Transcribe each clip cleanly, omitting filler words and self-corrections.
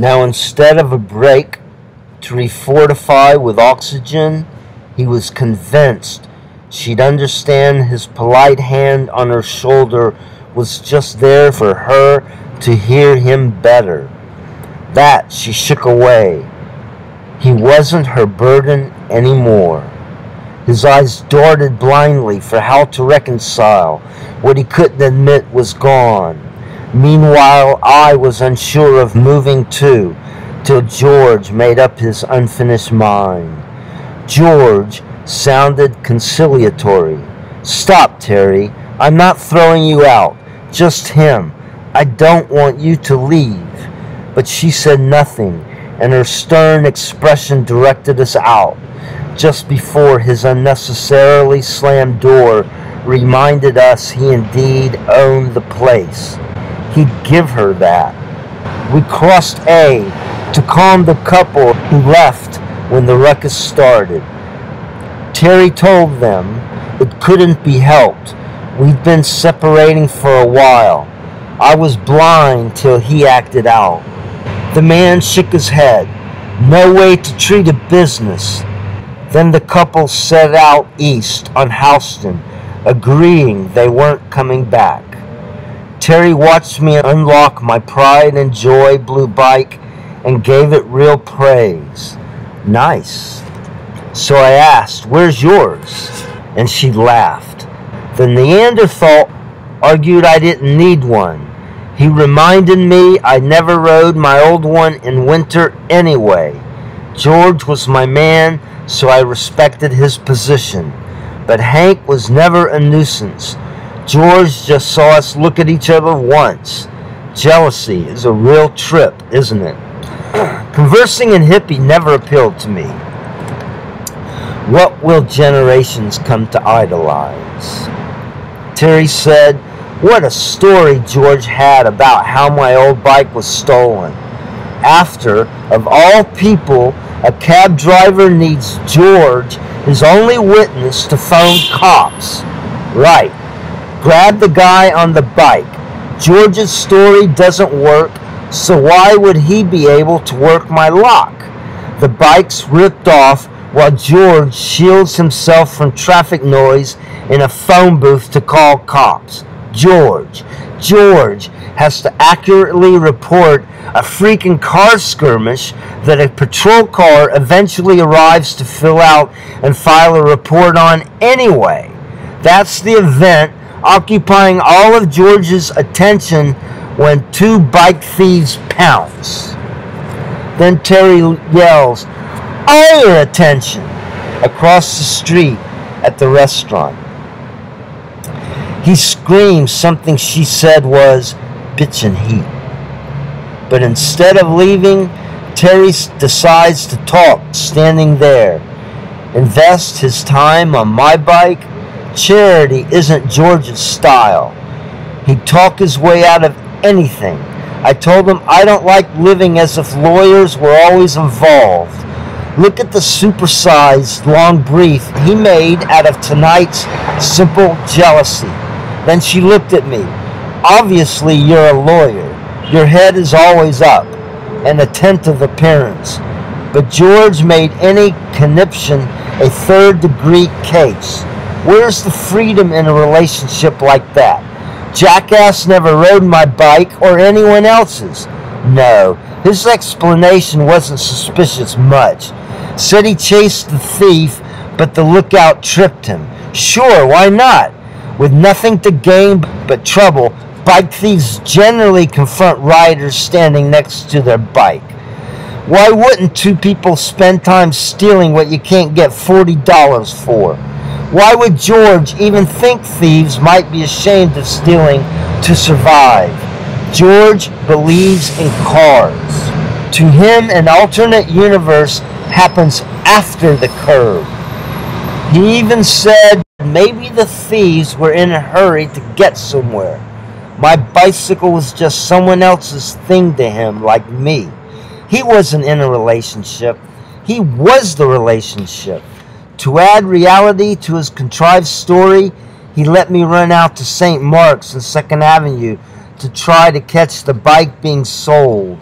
Now, instead of a break to refortify with oxygen, he was convinced she'd understand his polite hand on her shoulder was just there for her to hear him better. That she shook away. He wasn't her burden anymore. His eyes darted blindly for how to reconcile what he couldn't admit was gone. Meanwhile, I was unsure of moving too, till George made up his unfinished mind. George sounded conciliatory. "Stop, Terry. I'm not throwing you out. Just him. I don't want you to leave." But she said nothing, and her stern expression directed us out, just before his unnecessarily slammed door reminded us he indeed owned the place. He'd give her that. We crossed A to calm the couple who left when the ruckus started. Terry told them it couldn't be helped. We'd been separating for a while. I was blind till he acted out. The man shook his head. No way to treat a business. Then the couple set out east on Houston, agreeing they weren't coming back. Terry watched me unlock my pride and joy blue bike and gave it real praise. Nice. So I asked, "Where's yours?" And she laughed. The Neanderthal argued I didn't need one. He reminded me I never rode my old one in winter anyway. George was my man, so I respected his position. But Hank was never a nuisance. George just saw us look at each other once. Jealousy is a real trip, isn't it? Conversing in hippie never appealed to me. What will generations come to idolize? Terry said, "What a story George had about how my old bike was stolen. After, of all people, a cab driver needs George, his only witness, to phone cops. Right. Grab the guy on the bike. George's story doesn't work, so why would he be able to work my lock? The bike's ripped off while George shields himself from traffic noise in a phone booth to call cops. George has to accurately report a freaking car skirmish that a patrol car eventually arrives to fill out and file a report on anyway. That's the event occupying all of George's attention when two bike thieves pounce. Then Terry yells, "All your attention!" across the street at the restaurant. He screams something she said was bitchin' heat. But instead of leaving, Terry decides to talk, standing there. Invest his time on my bike? Charity isn't George's style. He'd talk his way out of anything. I told him I don't like living as if lawyers were always involved. Look at the supersized long brief he made out of tonight's simple jealousy. Then she looked at me. Obviously you're a lawyer. Your head is always up, an attentive appearance. But George made any conniption a third-degree case. Where's the freedom in a relationship like that? Jackass never rode my bike or anyone else's. No, his explanation wasn't suspicious much. Said he chased the thief, but the lookout tripped him. Sure, why not? With nothing to gain but trouble, bike thieves generally confront riders standing next to their bike. Why wouldn't two people spend time stealing what you can't get $40 for? Why would George even think thieves might be ashamed of stealing to survive? George believes in cars. To him, an alternate universe happens after the curve. He even said maybe the thieves were in a hurry to get somewhere. My bicycle was just someone else's thing to him, like me. He wasn't in a relationship. He was the relationship. To add reality to his contrived story, he let me run out to St. Mark's and 2nd Avenue to try to catch the bike being sold.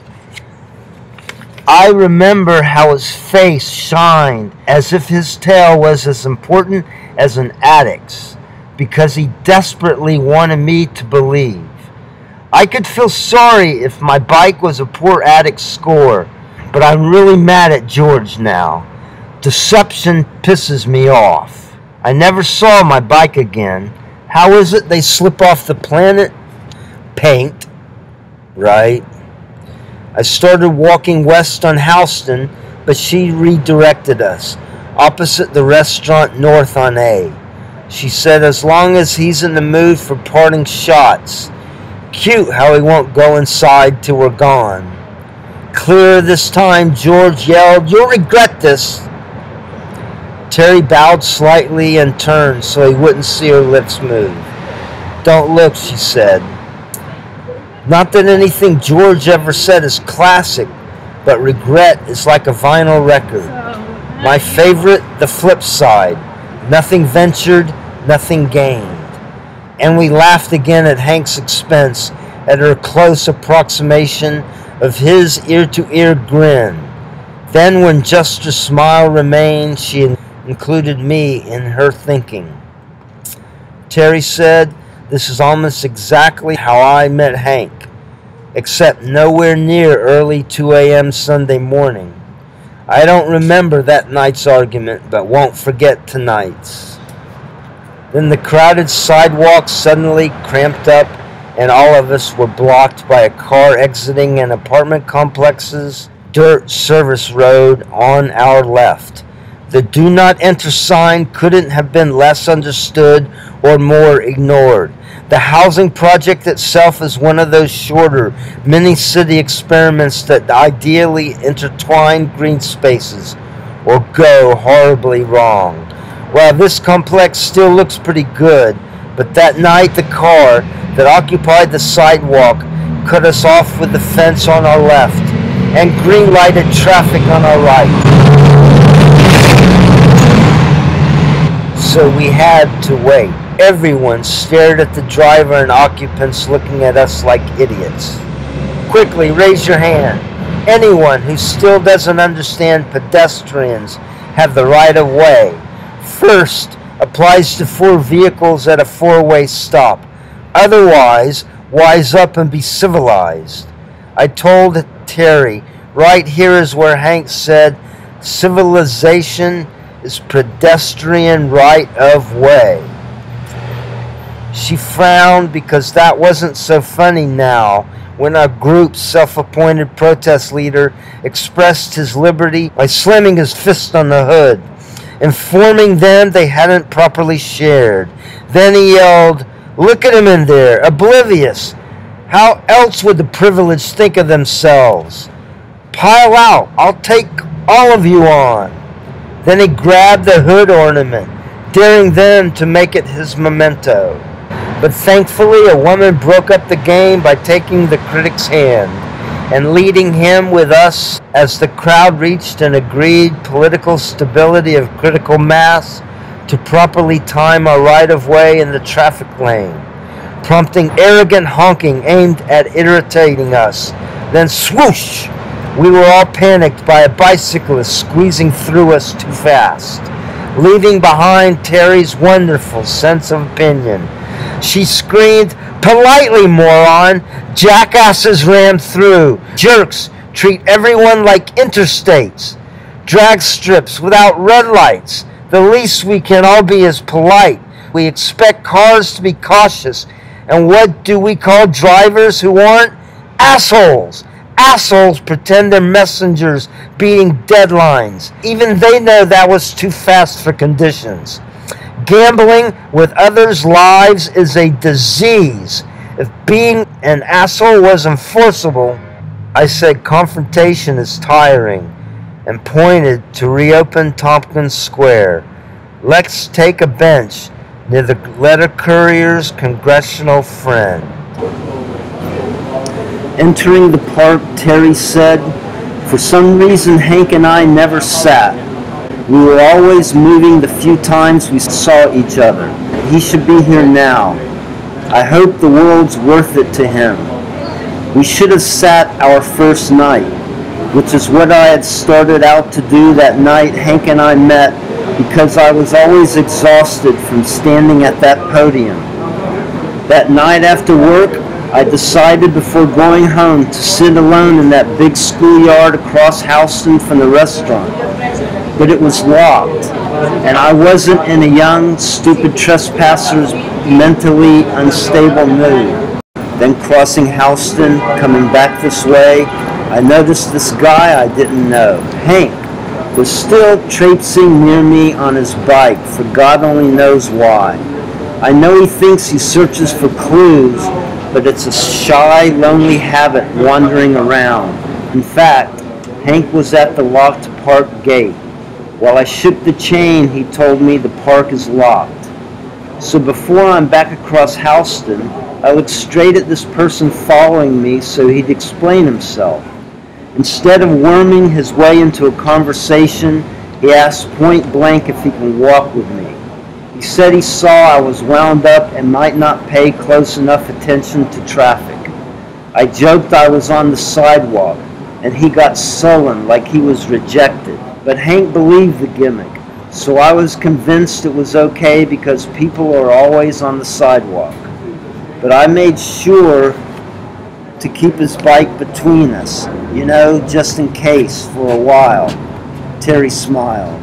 I remember how his face shined as if his tale was as important as an addict's, because he desperately wanted me to believe. I could feel sorry if my bike was a poor addict's score, but I'm really mad at George now. Deception pisses me off. I never saw my bike again. How is it they slip off the planet? Paint, right? I started walking west on Houston, but she redirected us, opposite the restaurant north on A. She said as long as he's in the mood for parting shots. Cute how he won't go inside till we're gone. Clear this time, George yelled, "You'll regret this." Terry bowed slightly and turned so he wouldn't see her lips move. "Don't look," she said. Not that anything George ever said is classic, but regret is like a vinyl record. My favorite, the flip side. Nothing ventured, nothing gained. And we laughed again at Hank's expense, at her close approximation of his ear-to-ear grin. Then when just a smile remained, she included me in her thinking. Terry said, "This is almost exactly how I met Hank, except nowhere near early 2 a.m. Sunday morning. I don't remember that night's argument, but won't forget tonight's." Then the crowded sidewalk suddenly cramped up, and all of us were blocked by a car exiting an apartment complex's dirt service road on our left. The "Do Not Enter" sign couldn't have been less understood or more ignored. The housing project itself is one of those shorter mini-city experiments that ideally intertwine green spaces or go horribly wrong. Well, this complex still looks pretty good, but that night the car that occupied the sidewalk cut us off with the fence on our left and green-lighted traffic on our right. So we had to wait. Everyone stared at the driver and occupants looking at us like idiots. Quickly, raise your hand. Anyone who still doesn't understand pedestrians have the right of way. First applies to 4 vehicles at a 4-way stop. Otherwise, wise up and be civilized. I told Terry, right here is where Hank said, civilization is pedestrian right of way. She frowned because that wasn't so funny now when our group's self-appointed protest leader expressed his liberty by slamming his fist on the hood, informing them they hadn't properly shared. Then he yelled, "Look at him in there, oblivious. How else would the privileged think of themselves? Pile out, I'll take all of you on." Then he grabbed the hood ornament, daring them to make it his memento. But thankfully, a woman broke up the game by taking the critic's hand and leading him with us as the crowd reached an agreed political stability of critical mass to properly time our right-of-way in the traffic lane, prompting arrogant honking aimed at irritating us. Then swoosh! We were all panicked by a bicyclist squeezing through us too fast, leaving behind Terry's wonderful sense of opinion. She screamed, "Politely, moron! Jackasses ram through. Jerks treat everyone like interstates. Drag strips without red lights. The least we can all be is polite. We expect cars to be cautious. And what do we call drivers who aren't? Assholes! Assholes pretend they're messengers beating deadlines. Even they know that was too fast for conditions. Gambling with others' lives is a disease. If being an asshole was enforceable," I said confrontation is tiring, and pointed to reopen Tompkins Square. "Let's take a bench near the letter courier's congressional friend." Entering the park, Terry said, "For some reason, Hank and I never sat. We were always moving the few times we saw each other. He should be here now. I hope the world's worth it to him. We should have sat our first night. which is what I had started out to do that night Hank and I met, because I was always exhausted from standing at that podium. That night after work, I decided before going home to sit alone in that big schoolyard across Houston from the restaurant. But it was locked, and I wasn't in a young, stupid trespasser's mentally unstable mood. Then crossing Houston, coming back this way, I noticed this guy I didn't know, Hank, was still traipsing near me on his bike, for God only knows why. I know he thinks he searches for clues, but it's a shy, lonely habit wandering around. In fact, Hank was at the locked park gate. While I shook the chain, he told me the park is locked. So before I'm back across Houston, I looked straight at this person following me so he'd explain himself. Instead of worming his way into a conversation, he asked point blank if he can walk with me. He said he saw I was wound up and might not pay close enough attention to traffic. I joked I was on the sidewalk, and he got sullen like he was rejected. But Hank believed the gimmick, so I was convinced it was okay because people are always on the sidewalk. But I made sure to keep his bike between us, just in case, for a while. Terry smiled.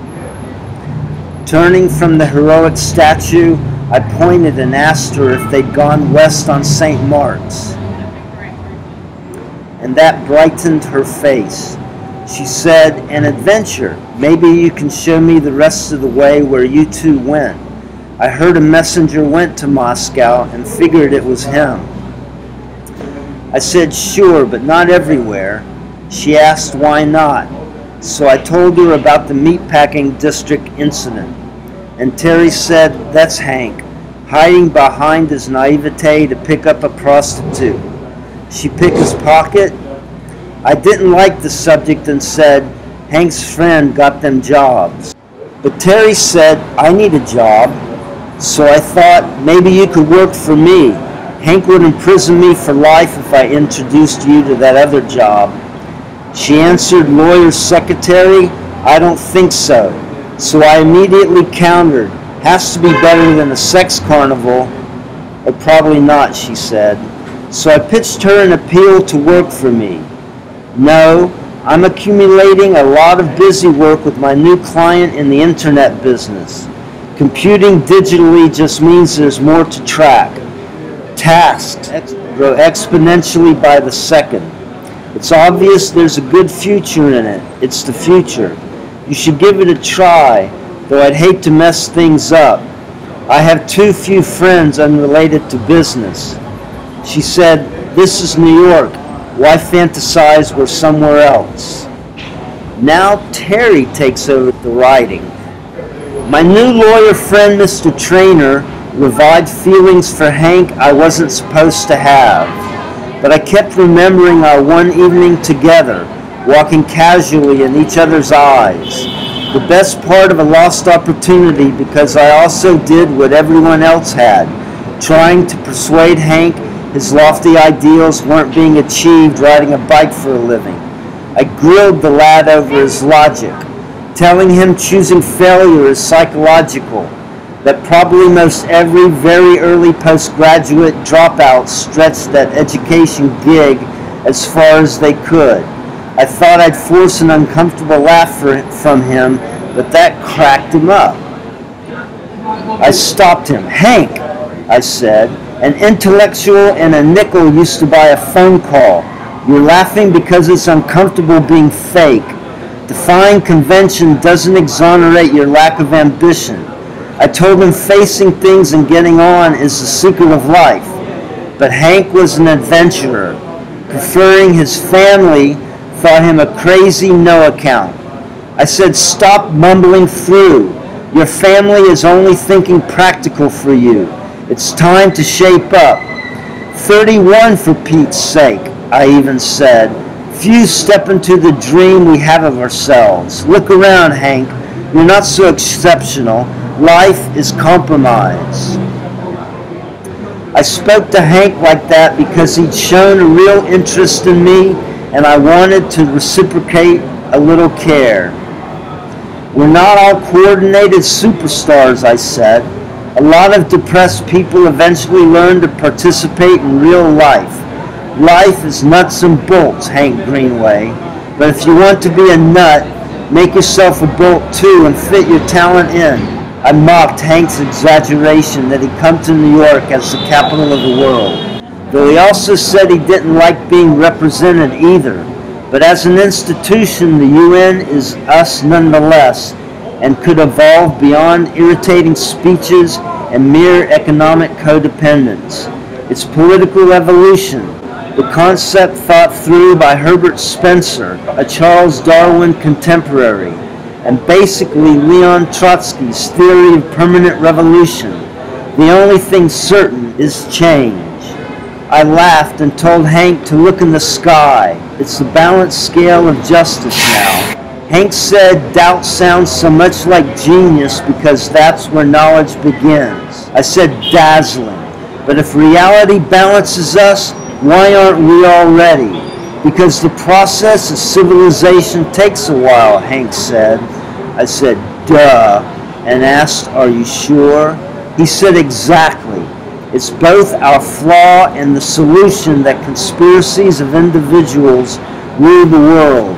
Turning from the heroic statue, I pointed and asked her if they'd gone west on St. Mark's. And that brightened her face. She said, "An adventure. Maybe you can show me the rest of the way where you two went. I heard a messenger went to Moscow and figured it was him." I said, "Sure, but not everywhere." She asked why not. So I told her about the meatpacking district incident. And Terry said, "That's Hank, hiding behind his naivete to pick up a prostitute. She picked his pocket?" I didn't like the subject and said, "Hank's friend got them jobs." But Terry said, "I need a job." So I thought, maybe you could work for me. Hank would imprison me for life if I introduced you to that other job. She answered, "Lawyer's secretary? I don't think so." So I immediately countered, "Has to be better than a sex carnival." "Or probably not," she said. So I pitched her an appeal to work for me. "No, I'm accumulating a lot of busy work with my new client in the internet business. Computing digitally just means there's more to track. Tasks grow exponentially by the second. It's obvious there's a good future in it. It's the future. You should give it a try, though I'd hate to mess things up. I have too few friends unrelated to business." She said, "This is New York. Why fantasize we're somewhere else?" Now Terry takes over the writing. My new lawyer friend, Mr. Trainer, revived feelings for Hank I wasn't supposed to have. But I kept remembering our one evening together, walking casually in each other's eyes. The best part of a lost opportunity, because I also did what everyone else had, trying to persuade Hank his lofty ideals weren't being achieved riding a bike for a living. I grilled the lad over his logic, telling him choosing failure is psychological, that probably most every very early postgraduate dropout stretched that education gig as far as they could. I thought I'd force an uncomfortable laugh from him, but that cracked him up. I stopped him. "Hank," I said, "an intellectual and a nickel used to buy a phone call. You're laughing because it's uncomfortable being fake. Defying convention doesn't exonerate your lack of ambition." I told him facing things and getting on is the secret of life. But Hank was an adventurer. Preferring his family, thought him a crazy no account. I said, "Stop mumbling through. Your family is only thinking practical for you. It's time to shape up. 31 for Pete's sake," I even said. "Few step into the dream we have of ourselves. Look around, Hank. You're not so exceptional. Life is compromise." I spoke to Hank like that because he'd shown a real interest in me and I wanted to reciprocate a little care. We're not all coordinated superstars, I said. A lot of depressed people eventually learn to participate in real life. Life is nuts and bolts, Hank Greenway. But if you want to be a nut, make yourself a bolt too and fit your talent in. I mocked Hank's exaggeration that he'd come to New York as the capital of the world. Though he also said he didn't like being represented either. But as an institution, the UN is us nonetheless, and could evolve beyond irritating speeches and mere economic codependence. It's political evolution, the concept thought through by Herbert Spencer, a Charles Darwin contemporary, and basically Leon Trotsky's theory of permanent revolution. The only thing certain is change. I laughed and told Hank to look in the sky. It's the balanced scale of justice now. Hank said doubt sounds so much like genius because that's where knowledge begins. I said dazzling. But if reality balances us, why aren't we all ready? Because the process of civilization takes a while, Hank said. I said, duh, and asked, are you sure? He said, exactly. It's both our flaw and the solution that conspiracies of individuals rule the world.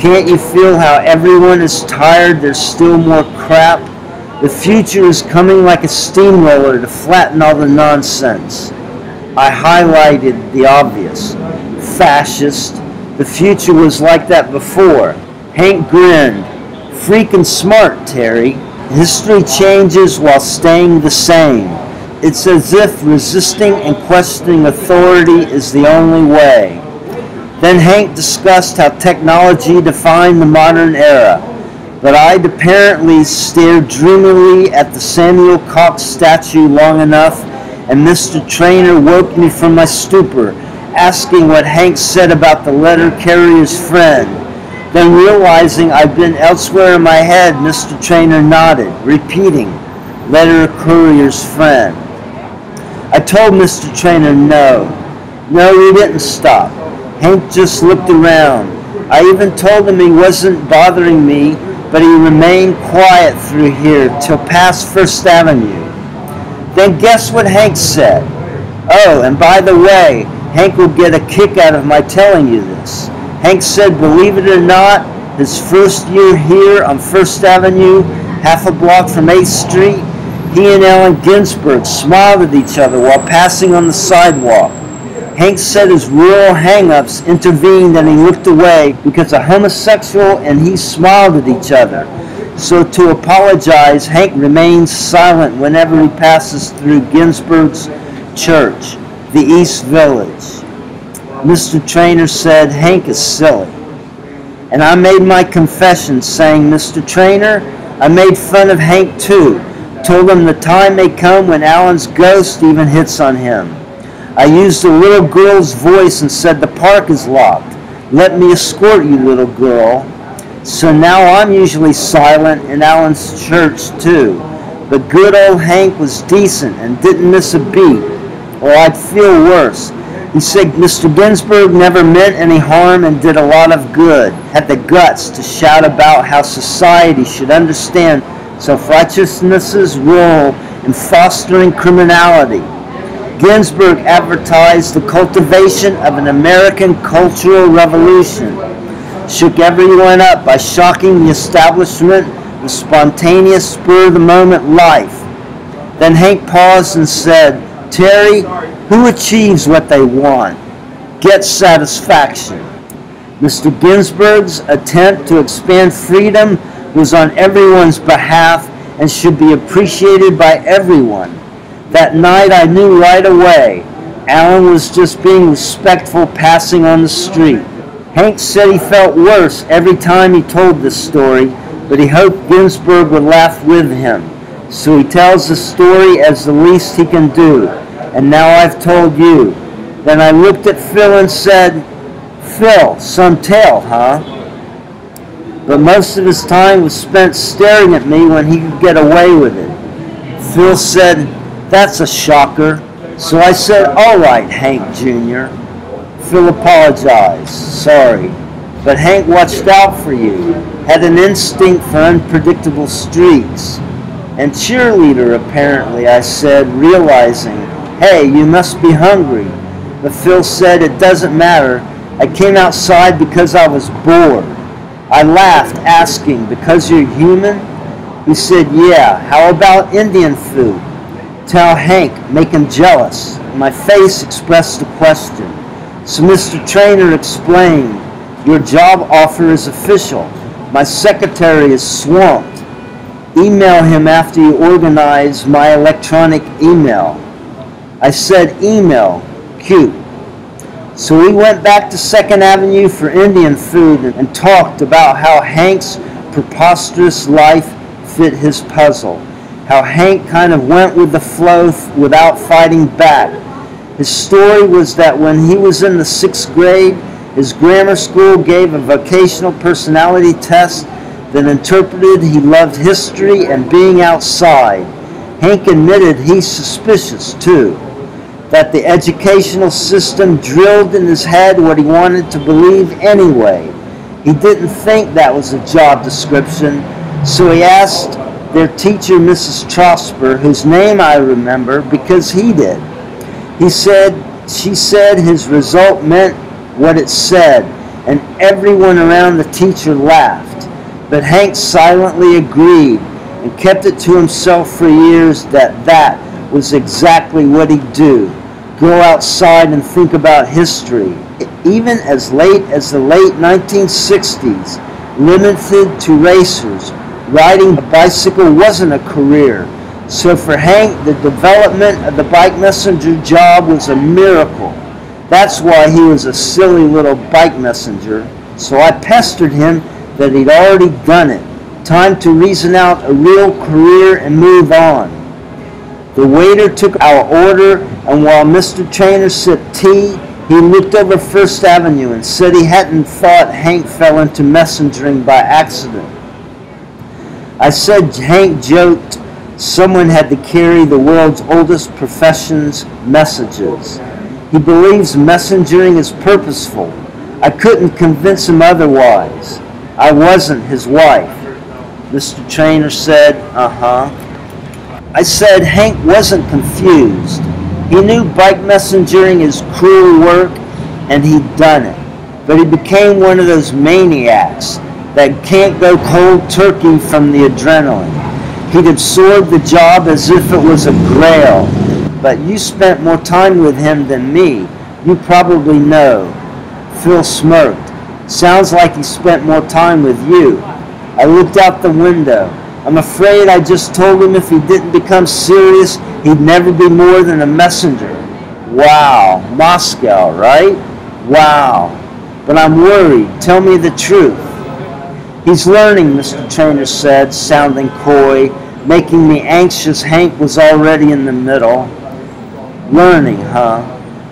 Can't you feel how everyone is tired there's still more crap? The future is coming like a steamroller to flatten all the nonsense. I highlighted the obvious. Fascist. The future was like that before. Hank grinned. Freaking smart, Terry. History changes while staying the same. It's as if resisting and questioning authority is the only way. Then Hank discussed how technology defined the modern era, but I'd apparently stared dreamily at the Samuel Cox statue long enough, and Mr. Trainer woke me from my stupor, asking what Hank said about the letter carrier's friend. Then realizing I'd been elsewhere in my head, Mr. Trainer nodded, repeating, letter courier's friend. I told Mr. Trainer no, he didn't stop. Hank just looked around. I even told him he wasn't bothering me, but he remained quiet through here till past First Avenue. Then guess what Hank said? Oh, and by the way, Hank will get a kick out of my telling you this. Hank said, believe it or not, his first year here on First Avenue, half a block from 8th Street, he and Allen Ginsberg smiled at each other while passing on the sidewalk. Hank said his rural hang-ups intervened and he looked away because a homosexual and he smiled at each other. So to apologize, Hank remains silent whenever he passes through Ginsberg's church, the East Village. Mr. Trainer said, Hank is silly. And I made my confession saying, Mr. Trainer, I made fun of Hank too. Told him the time may come when Alan's ghost even hits on him. I used a little girl's voice and said, the park is locked. Let me escort you, little girl. So now I'm usually silent in Alan's church too. But good old Hank was decent and didn't miss a beat, or I'd feel worse. He said Mr. Ginsberg never meant any harm and did a lot of good. Had the guts to shout about how society should understand self-righteousness's role in fostering criminality. Ginsberg advertised the cultivation of an American cultural revolution, shook everyone up by shocking the establishment with spontaneous, spur-of-the-moment life. Then Hank paused and said, Terry, who achieves what they want? Gets satisfaction. Mr. Ginsberg's attempt to expand freedom was on everyone's behalf and should be appreciated by everyone. That night I knew right away Alan was just being respectful passing on the street. Hank said he felt worse every time he told this story, but he hoped Ginsberg would laugh with him. So he tells the story as the least he can do. And now I've told you. Then I looked at Phil and said, Phil, some tale, huh? But most of his time was spent staring at me when he could get away with it. Phil said, that's a shocker. So I said, all right, Hank Jr. Phil apologized. Sorry. But Hank watched out for you, had an instinct for unpredictable streets. And cheerleader, apparently, I said, realizing, hey, you must be hungry. But Phil said, it doesn't matter. I came outside because I was bored. I laughed, asking, because you're human? He said, yeah, how about Indian food? Tell Hank, make him jealous. My face expressed a question. So Mr. Trainer explained, your job offer is official. My secretary is swamped. Email him after you organize my electronic email. I said email, cute. So we went back to 2nd Avenue for Indian food and talked about how Hank's preposterous life fit his puzzle. How Hank kind of went with the flow without fighting back. His story was that when he was in the 6th grade, his grammar school gave a vocational personality test that interpreted he loved history and being outside. Hank admitted he's suspicious, too, that the educational system drilled in his head what he wanted to believe anyway. He didn't think that was a job description, so he asked their teacher, Mrs. Trosper, whose name I remember because he did. She said his result meant what it said, and everyone around the teacher laughed. But Hank silently agreed and kept it to himself for years that was exactly what he'd do. Go outside and think about history. Even as late as the late 1960s, limited to racers, riding a bicycle wasn't a career. So for Hank, the development of the bike messenger job was a miracle. That's why he was a silly little bike messenger. So I pestered him that he'd already done it. Time to reason out a real career and move on. The waiter took our order, and while Mr. Trainer sipped tea, he looked over 1st Avenue and said he hadn't thought Hank fell into messengering by accident. I said Hank joked someone had to carry the world's oldest profession's messages. He believes messengering is purposeful. I couldn't convince him otherwise. I wasn't his wife. Mr. Trainer said, I said Hank wasn't confused. He knew bike messengering is cruel work, and he'd done it. But he became one of those maniacs that can't go cold turkey from the adrenaline. He'd absorbed the job as if it was a grail. But you spent more time with him than me. You probably know. Phil smirked. Sounds like he spent more time with you. I looked out the window. I'm afraid I just told him if he didn't become serious, he'd never be more than a messenger. Wow, Moscow, right? Wow. But I'm worried. Tell me the truth. He's learning, Mr. Trainer said, sounding coy, making me anxious. Hank was already in the middle. Learning, huh?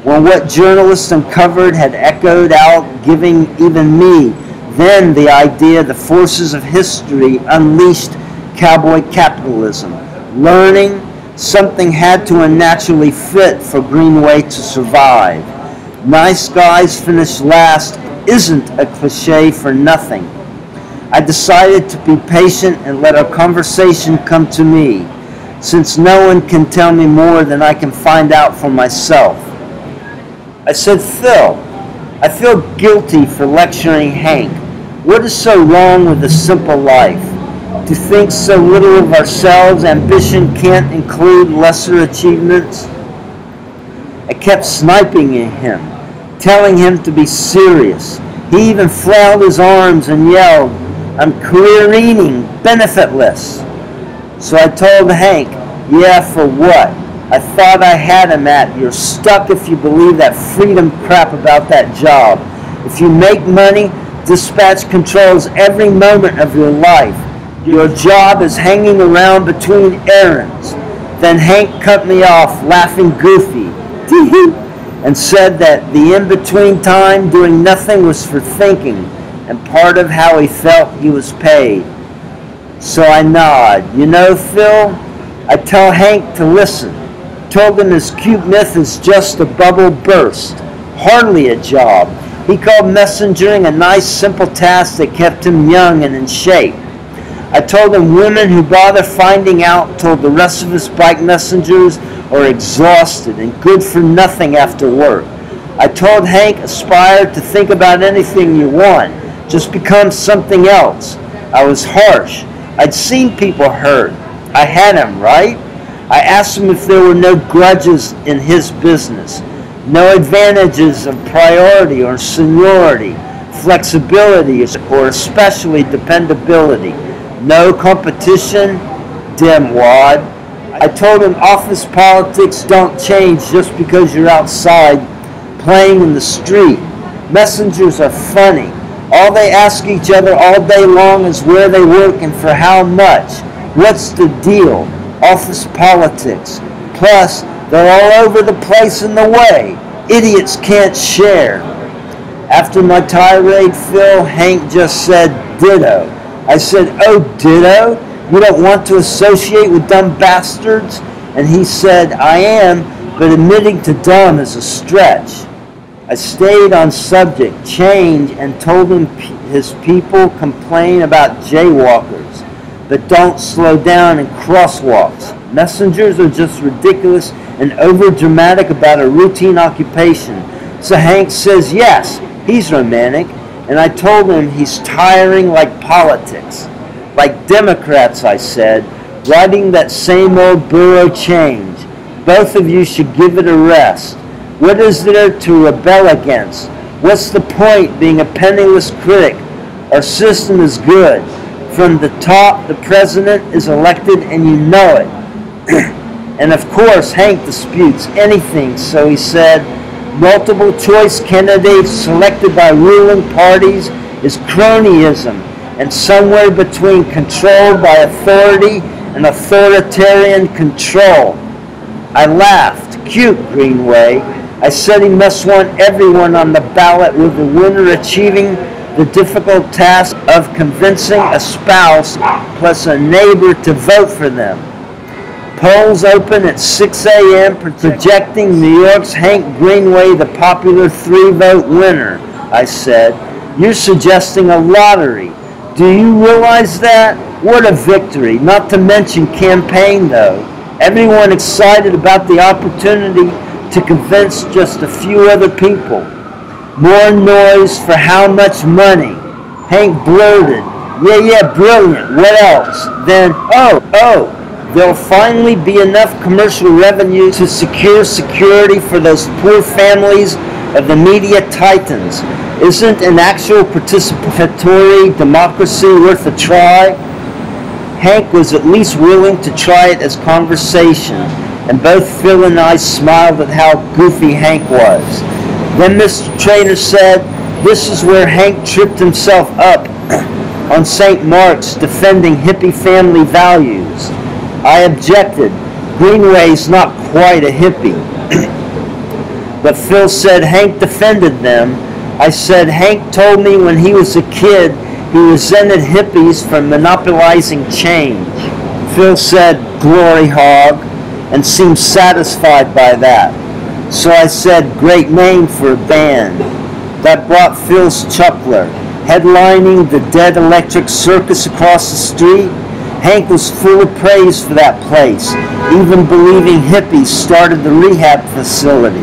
When what journalists uncovered had echoed out, giving even me then the idea the forces of history unleashed cowboy capitalism. Learning, something had to unnaturally fit for Greenway to survive. Nice guys finish last isn't a cliche for nothing. I decided to be patient and let our conversation come to me, since no one can tell me more than I can find out for myself. I said, Phil, I feel guilty for lecturing Hank. What is so wrong with a simple life? To think so little of ourselves, ambition can't include lesser achievements? I kept sniping at him, telling him to be serious. He even flailed his arms and yelled, I'm careering, benefitless. So I told Hank, yeah, for what? I thought I had him at, you're stuck if you believe that freedom crap about that job. If you make money, dispatch controls every moment of your life. Your job is hanging around between errands. Then Hank cut me off, laughing goofy, and said that the in-between time doing nothing was for thinking, and part of how he felt he was paid. So I nod. You know, Phil, I tell Hank to listen. Told him his cute myth is just a bubble burst. Hardly a job. He called messengering a nice, simple task that kept him young and in shape. I told him women who bother finding out told the rest of us bike messengers are exhausted and good for nothing after work. I told Hank aspire to think about anything you want. Just become something else. I was harsh. I'd seen people hurt. I had him, right? I asked him if there were no grudges in his business, no advantages of priority or seniority, flexibility, or especially dependability, no competition, dimwad. I told him office politics don't change just because you're outside playing in the street. Messengers are funny. All they ask each other all day long is where they work and for how much. What's the deal? Office politics. Plus, they're all over the place in the way. Idiots can't share. After my tirade, Phil, Hank just said, ditto. I said, oh, ditto? You don't want to associate with dumb bastards? And he said, I am, but admitting to dumb is a stretch. I stayed on subject, change, and told him his people complain about jaywalkers, but don't slow down in crosswalks. Messengers are just ridiculous and over-dramatic about a routine occupation. So Hank says yes, he's romantic, and I told him he's tiring like politics. Like Democrats, I said, riding that same old borough change. Both of you should give it a rest. What is there to rebel against? What's the point being a penniless critic? Our system is good. From the top, the president is elected and you know it. And of course, Hank disputes anything, so he said, multiple choice candidates selected by ruling parties is cronyism, and somewhere between controlled by authority and authoritarian control. I laughed. Cute, Greenway. I said he must want everyone on the ballot, with the winner achieving the difficult task of convincing a spouse plus a neighbor to vote for them. Polls open at 6 a.m. projecting New York's Hank Greenway the popular 3-vote winner. I said, you're suggesting a lottery. Do you realize that? What a victory. Not to mention campaign, though. Everyone excited about the opportunity to convince just a few other people. More noise for how much money? Hank blurted, yeah, brilliant. What else? Then, there'll finally be enough commercial revenue to secure security for those poor families of the media titans. Isn't an actual participatory democracy worth a try? Hank was at least willing to try it as conversation, and both Phil and I smiled at how goofy Hank was. Then Mr. Trainer said, this is where Hank tripped himself up on St. Mark's defending hippie family values. I objected. Greenway's not quite a hippie. But Phil said Hank defended them. I said Hank told me when he was a kid he resented hippies for monopolizing change. Phil said, glory hog, and seemed satisfied by that. So I said, great name for a band. That brought Phil's chuckler. Headlining the Dead Electric Circus across the street, Hank was full of praise for that place, even believing hippies started the rehab facility.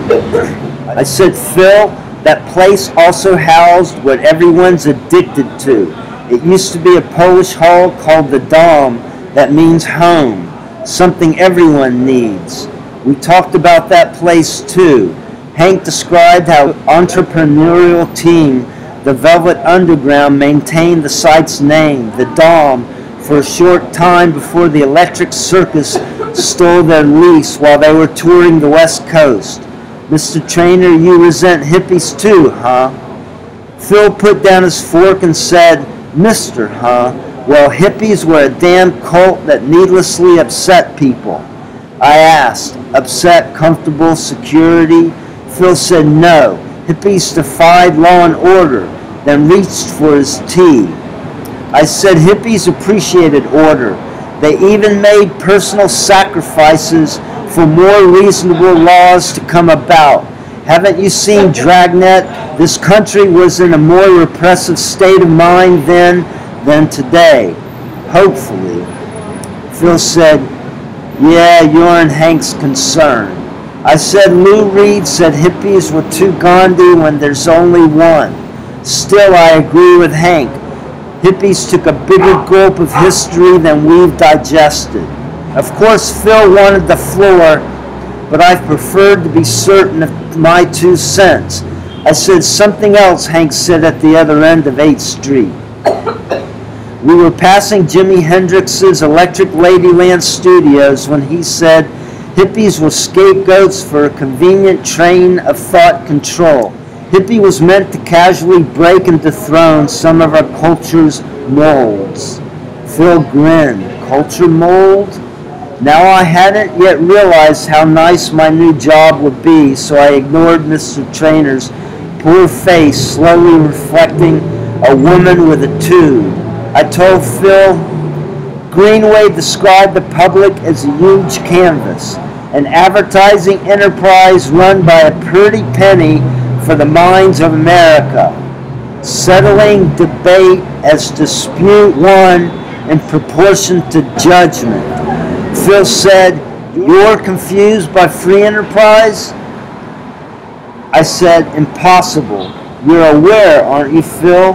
I said, Phil, that place also housed what everyone's addicted to. It used to be a Polish hall called the Dom that means home, something everyone needs. We talked about that place too. Hank described how entrepreneurial team, the Velvet Underground, maintained the site's name, the Dom, for a short time before the Electric Circus stole their lease while they were touring the West Coast. Mr. Trainer, you resent hippies too, huh? Phil put down his fork and said, Mr., huh? Well, hippies were a damn cult that needlessly upset people. I asked, upset, comfortable, security? Phil said no. Hippies defied law and order, then reached for his tea. I said hippies appreciated order. They even made personal sacrifices for more reasonable laws to come about. Haven't you seen Dragnet? This country was in a more repressive state of mind then than today. Hopefully. Phil said, yeah, you're in Hank's concern. I said, Lou Reed said hippies were too Gandhi when there's only one. Still, I agree with Hank. Hippies took a bigger gulp of history than we've digested. Of course, Phil wanted the floor, but I preferred to be certain of my 2 cents. I said something else, Hank said at the other end of 8th Street. We were passing Jimi Hendrix's Electric Ladyland Studios when he said hippies were scapegoats for a convenient train of thought control. Hippie was meant to casually break and dethrone some of our culture's molds. Phil grinned. Culture mold? Now I hadn't yet realized how nice my new job would be, so I ignored Mr. Trainor's poor face, slowly reflecting a woman with a tube. I told Phil, Greenway described the public as a huge canvas, an advertising enterprise run by a pretty penny for the minds of America, settling debate as dispute won in proportion to judgment. Phil said, you're confused by free enterprise? I said, impossible. You're aware, aren't you, Phil,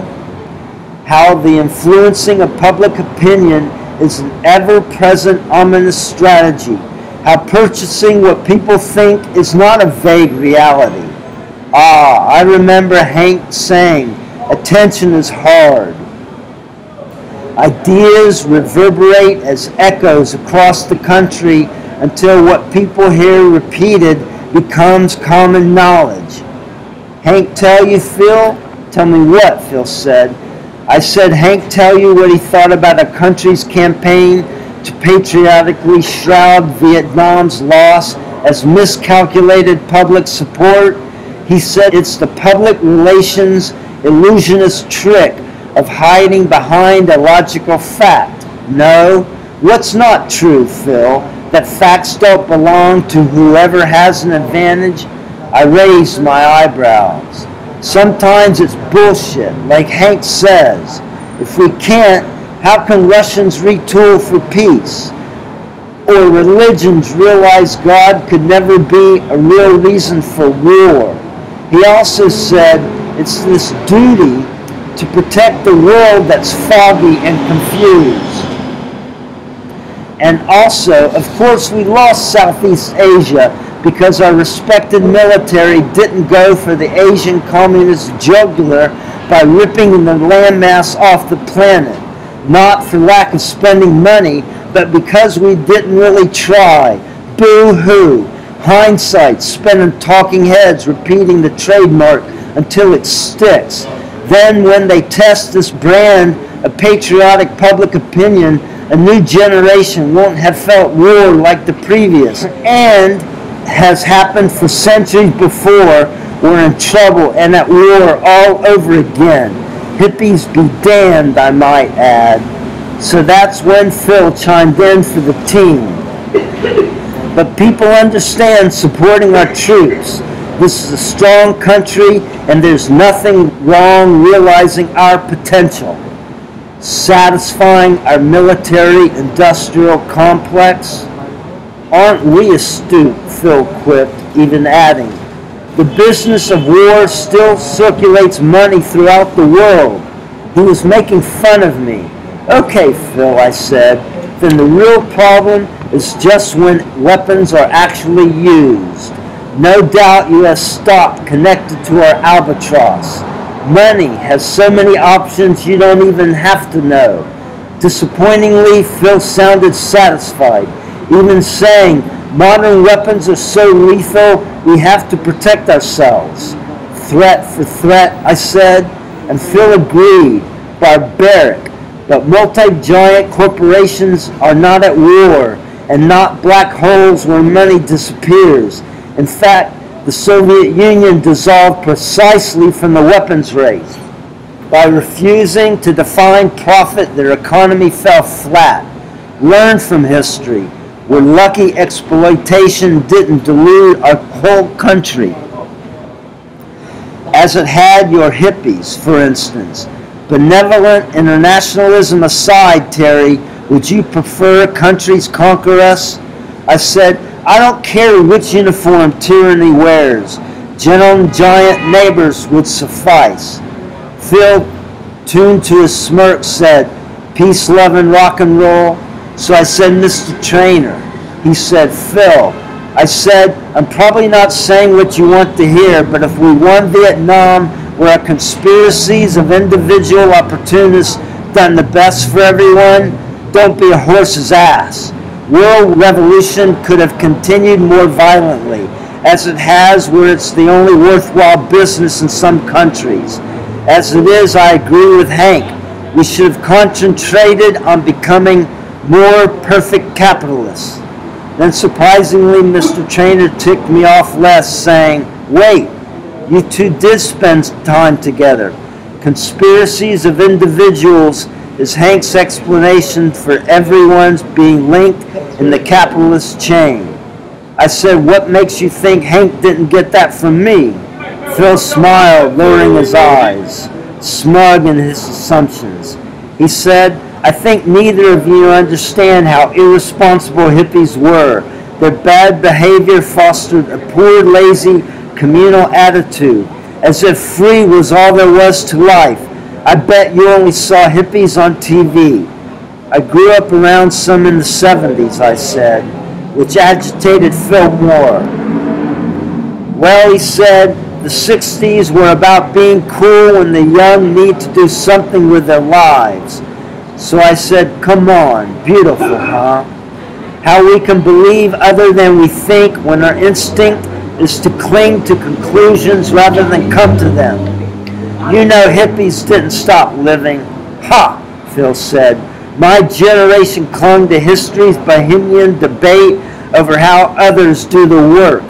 how the influencing of public opinion is an ever-present ominous strategy, how purchasing what people think is not a vague reality. Ah, I remember Hank saying, attention is hard. Ideas reverberate as echoes across the country until what people hear repeated becomes common knowledge. Hank tell you, Phil? Tell me what, Phil said. I said, Hank tell you what he thought about our country's campaign to patriotically shroud Vietnam's loss as miscalculated public support? He said it's the public relations illusionist trick of hiding behind a logical fact. No, what's not true, Phil? That facts don't belong to whoever has an advantage? I raised my eyebrows. Sometimes it's bullshit, like Hank says. If we can't, how can Russians retool for peace? Or religions realize God could never be a real reason for war? He also said it's this duty to protect the world that's foggy and confused. And also, of course, we lost Southeast Asia because our respected military didn't go for the Asian communist jugular by ripping the landmass off the planet. Not for lack of spending money, but because we didn't really try. Boo-hoo. Hindsight spent on talking heads repeating the trademark until it sticks. Then when they test this brand of patriotic public opinion, a new generation won't have felt war like the previous. And has happened for centuries before, we're in trouble and at war all over again. Hippies be damned, I might add. So that's when Phil chimed in for the team. But people understand supporting our troops. This is a strong country and there's nothing wrong realizing our potential. Satisfying our military-industrial complex. Aren't we astute, Phil quipped, even adding, the business of war still circulates money throughout the world. He was making fun of me. Okay, Phil, I said, then the real problem is just when weapons are actually used. No doubt you have stock connected to our albatross. Money has so many options you don't even have to know. Disappointingly, Phil sounded satisfied, even saying, modern weapons are so lethal, we have to protect ourselves. Threat for threat, I said, and Phil agreed, barbaric, but multi-giant corporations are not at war, and not black holes where money disappears. In fact, the Soviet Union dissolved precisely from the weapons race. By refusing to define profit, their economy fell flat. Learn from history. We're lucky exploitation didn't dilute our whole country. as it had your hippies, for instance. Benevolent internationalism aside, Terry, would you prefer countries conquer us? I said, I don't care which uniform tyranny wears. Gentle and giant neighbors would suffice. Phil, tuned to his smirk, said, peace, love, and rock and roll. So I said, Mr. Trainer. He said, Phil. I said, I'm probably not saying what you want to hear, but if we won Vietnam, were our conspiracies of individual opportunists done the best for everyone? Don't be a horse's ass. World revolution could have continued more violently, as it has where it's the only worthwhile business in some countries. As it is, I agree with Hank. We should have concentrated on becoming more perfect capitalists. Then surprisingly, Mr. Trainer ticked me off less, saying, wait, you two did spend time together. Conspiracies of individuals is Hank's explanation for everyone's being linked in the capitalist chain. I said, what makes you think Hank didn't get that from me? Phil smiled, lowering his eyes, smug in his assumptions. He said, I think neither of you understand how irresponsible hippies were. Their bad behavior fostered a poor, lazy, communal attitude, as if free was all there was to life. I bet you only saw hippies on TV. I grew up around some in the 70s, I said, which agitated Phil more. Well, he said, the 60s were about being cool and the young need to do something with their lives. So I said, come on, beautiful, huh? How we can believe other than we think when our instinct is to cling to conclusions rather than come to them. You know hippies didn't stop living. Ha, Phil said. My generation clung to history's bohemian debate over how others do the work.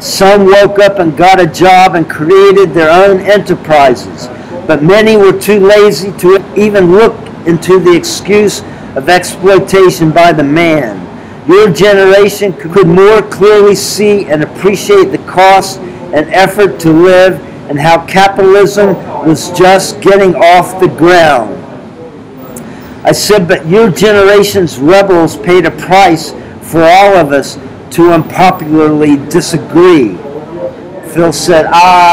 Some woke up and got a job and created their own enterprises, but many were too lazy to even look into the excuse of exploitation by the man. Your generation could more clearly see and appreciate the cost and effort to live and how capitalism was just getting off the ground. I said, but your generation's rebels paid a price for all of us to unpopularly disagree. Phil said,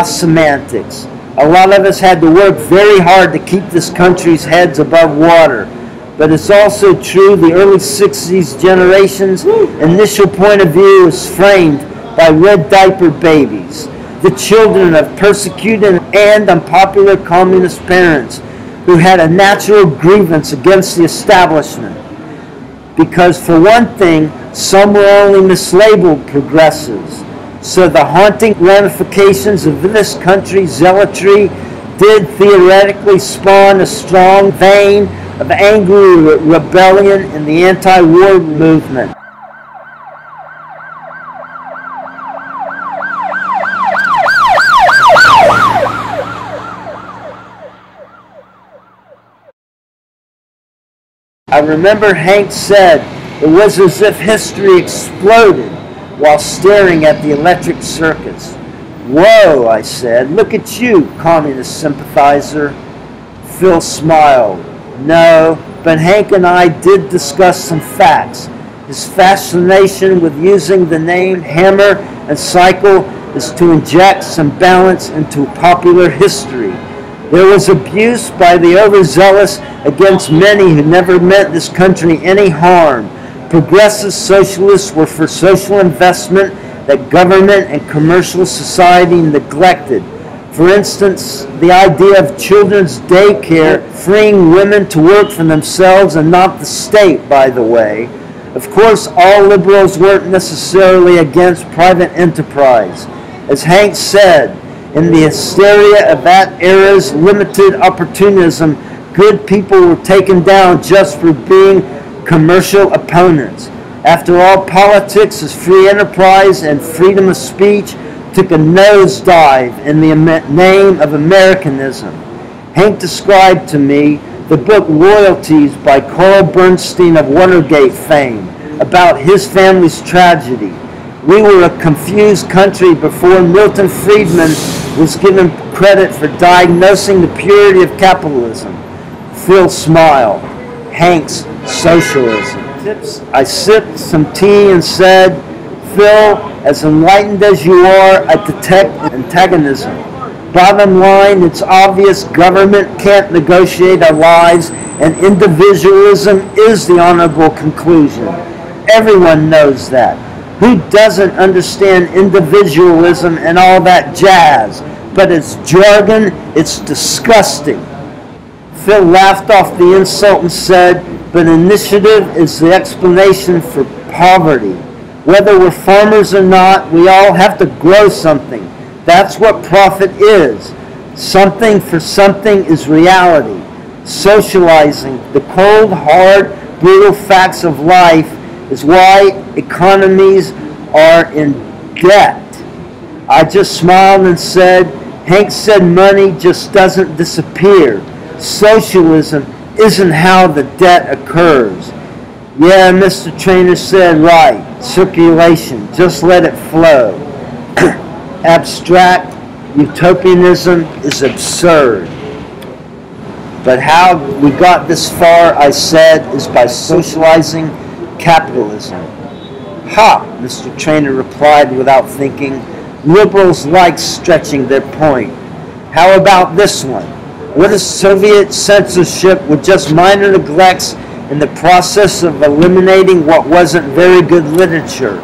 semantics. A lot of us had to work very hard to keep this country's heads above water. But it's also true the early 60s generation's initial point of view was framed by red diaper babies, the children of persecuted and unpopular communist parents who had a natural grievance against the establishment. Because for one thing, some were only mislabeled progressives. So the haunting ramifications of this country's zealotry did theoretically spawn a strong vein of angry rebellion in the anti-war movement. I remember Hank said it was as if history exploded while staring at the electric circus. Whoa, I said, look at you, communist sympathizer. Phil smiled. No, but Hank and I did discuss some facts. His fascination with using the name hammer and cycle is to inject some balance into popular history. There was abuse by the overzealous against many who never meant this country any harm. Progressive socialists were for social investment that government and commercial society neglected. For instance, the idea of children's daycare freeing women to work for themselves and not the state, by the way. Of course, all liberals weren't necessarily against private enterprise. As Hank said, in the hysteria of that era's limited opportunism, good people were taken down just for being commercial opponents. After all, politics is free enterprise and freedom of speech took a nosedive in the name of Americanism. Hank described to me the book Royalties by Carl Bernstein of Watergate fame about his family's tragedy. We were a confused country before Milton Friedman was given credit for diagnosing the purity of capitalism. Phil smiled. Hank's socialism. I sipped some tea and said, Phil, as enlightened as you are, I detect antagonism. Bottom line, it's obvious government can't negotiate our lives, and individualism is the honorable conclusion. Everyone knows that. Who doesn't understand individualism and all that jazz? But it's jargon, it's disgusting. Phil laughed off the insult and said, but initiative is the explanation for poverty. Whether we're farmers or not, we all have to grow something. That's what profit is. Something for something is reality. Socializing the cold, hard, brutal facts of life is why economies are in debt. I just smiled and said, Hank said money just doesn't disappear. Socialism isn't how the debt occurs. Yeah, Mr. Trainer said right. Circulation, just let it flow. Abstract utopianism is absurd. But how we got this far, I said, is by socializing capitalism. Ha, Mr. Trainer replied without thinking. Liberals like stretching their point. How about this one? What if Soviet censorship with just minor neglects in the process of eliminating what wasn't very good literature?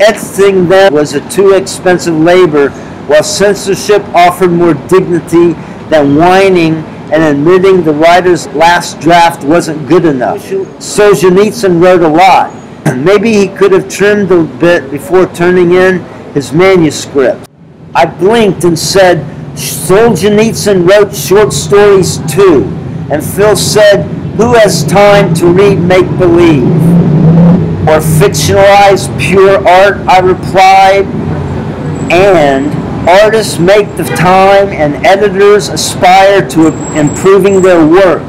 Editing them was a too expensive labor, while censorship offered more dignity than whining and admitting the writer's last draft wasn't good enough. Solzhenitsyn wrote a lot. Maybe he could have trimmed a bit before turning in his manuscript. I blinked and said, Solzhenitsyn wrote short stories too. And Phil said, who has time to read make-believe? Or fictionalize pure art, I replied. And artists make the time and editors aspire to improving their work.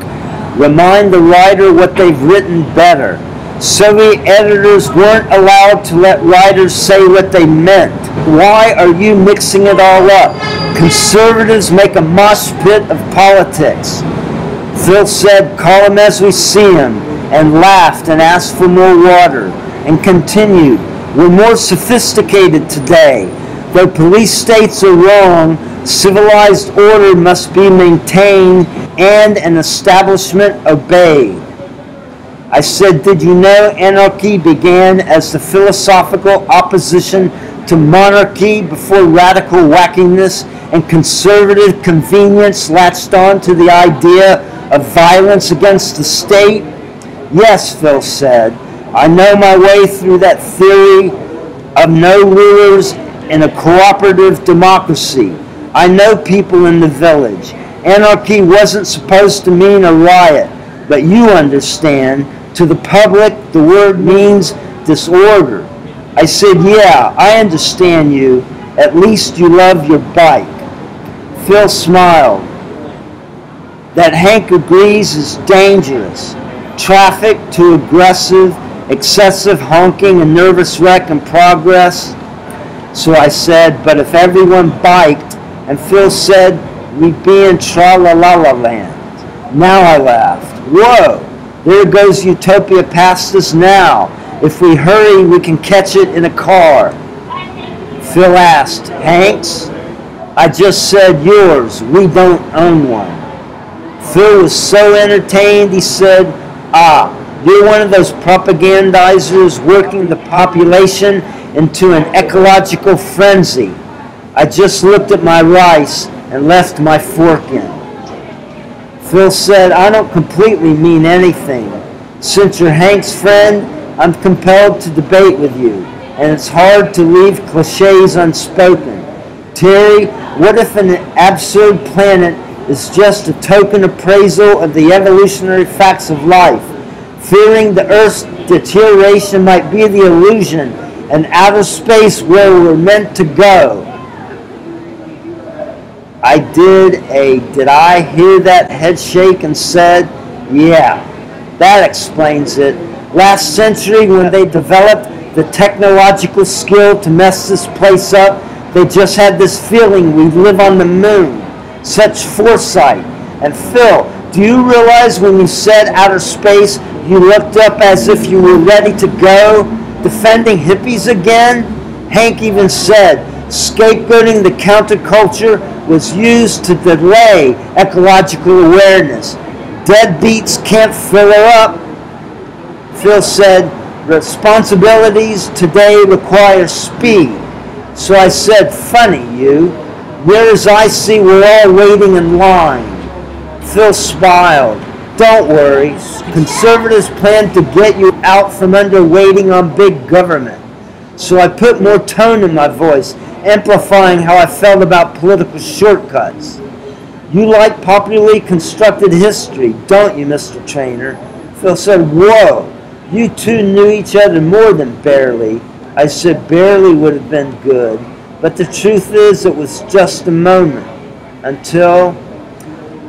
Remind the writer what they've written better. Soviet editors weren't allowed to let writers say what they meant. Why are you mixing it all up? Conservatives make a mosh pit of politics. Phil said, call him as we see him, and laughed and asked for more water, and continued, we're more sophisticated today. Though police states are wrong, civilized order must be maintained and an establishment obeyed. I said, did you know anarchy began as the philosophical opposition to monarchy before radical wackiness and conservative convenience latched on to the idea of violence against the state? Yes, Phil said. I know my way through that theory of no rulers in a cooperative democracy. I know people in the village. Anarchy wasn't supposed to mean a riot, but you understand. To the public, the word means disorder. I said, yeah, I understand you. At least you love your bike. Phil smiled. That Hank agrees is dangerous. Traffic too aggressive, excessive honking and nervous wreck in progress. So I said, but if everyone biked, and Phil said, we'd be in tra-la-la-la land. Now I laughed. Whoa! There goes utopia past us now. If we hurry, we can catch it in a car. Phil asked, Hank's? I just said yours. We don't own one. Phil was so entertained, he said, you're one of those propagandizers working the population into an ecological frenzy. I just looked at my rice and left my fork in. Phil said, I don't completely mean anything. Since you're Hank's friend, I'm compelled to debate with you, and it's hard to leave cliches unspoken. Terry, what if an absurd planet is just a token appraisal of the evolutionary facts of life? Fearing the Earth's deterioration might be the illusion, and outer space where we're meant to go. I did I hear that head shake and said, yeah, that explains it. Last century when they developed the technological skill to mess this place up. They just had this feeling we live on the moon. Such foresight. And Phil, do you realize when you said outer space, you looked up as if you were ready to go? Defending hippies again? Hank even said scapegoating the counterculture was used to delay ecological awareness. Deadbeats can't fill her up. Phil said responsibilities today require speed. So I said, funny you. Near as I see, we're all waiting in line. Phil smiled. Don't worry. Conservatives plan to get you out from under waiting on big government. So I put more tone in my voice, amplifying how I felt about political shortcuts. You like popularly constructed history, don't you, Mr. Trainer? Phil said, whoa, you two knew each other more than barely. I said barely would have been good, but the truth is it was just a moment. Until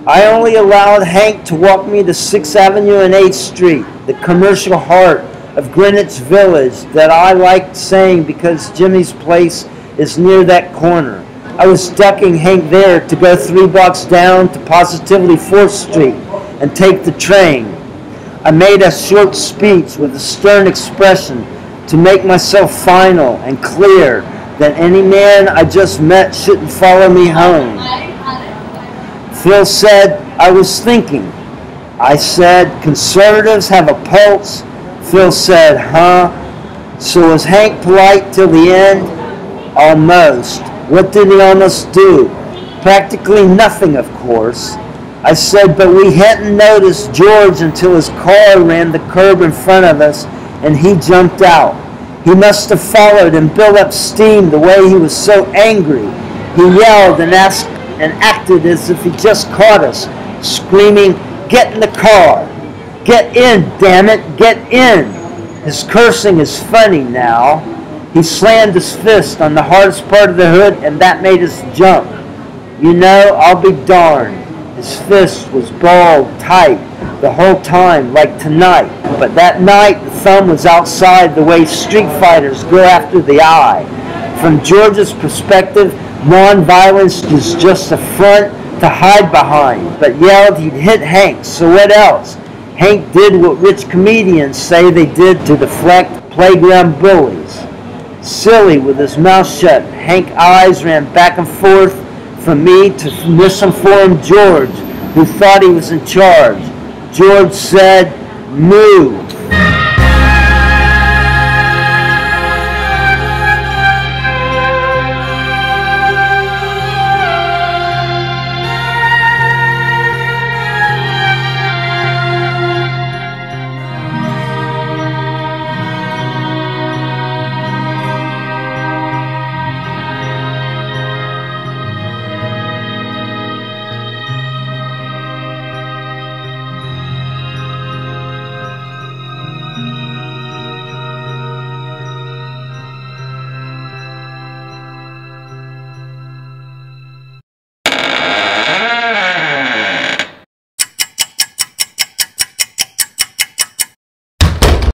I only allowed Hank to walk me to 6th Avenue and 8th Street, the commercial heart of Greenwich Village that I liked saying because Jimmy's place is near that corner. I was ducking Hank there to go 3 blocks down to positively 4th Street and take the train. I made a short speech with a stern expression to make myself final and clear that any man I just met shouldn't follow me home. Phil said, I was thinking. I said, conservatives have a pulse. Phil said, huh? So was Hank polite till the end? Almost. What did he almost do? Practically nothing, of course. I said, but we hadn't noticed George until his car ran the curb in front of us and he jumped out. He must have followed and built up steam the way he was so angry. He yelled and asked and acted as if he just caught us, screaming, get in the car. Get in, damn it, get in. His cursing is funny now. He slammed his fist on the hardest part of the hood and that made us jump. You know, I'll be darned. His fist was balled tight the whole time, like tonight. But that night, the thumb was outside the way street fighters go after the eye. From George's perspective, non-violence was just a front to hide behind, but yelled he'd hit Hank, so what else? Hank did what rich comedians say they did to deflect playground bullies. Silly with his mouth shut, Hank's eyes ran back and forth from me to misinformed George, who thought he was in charge. George said, moo.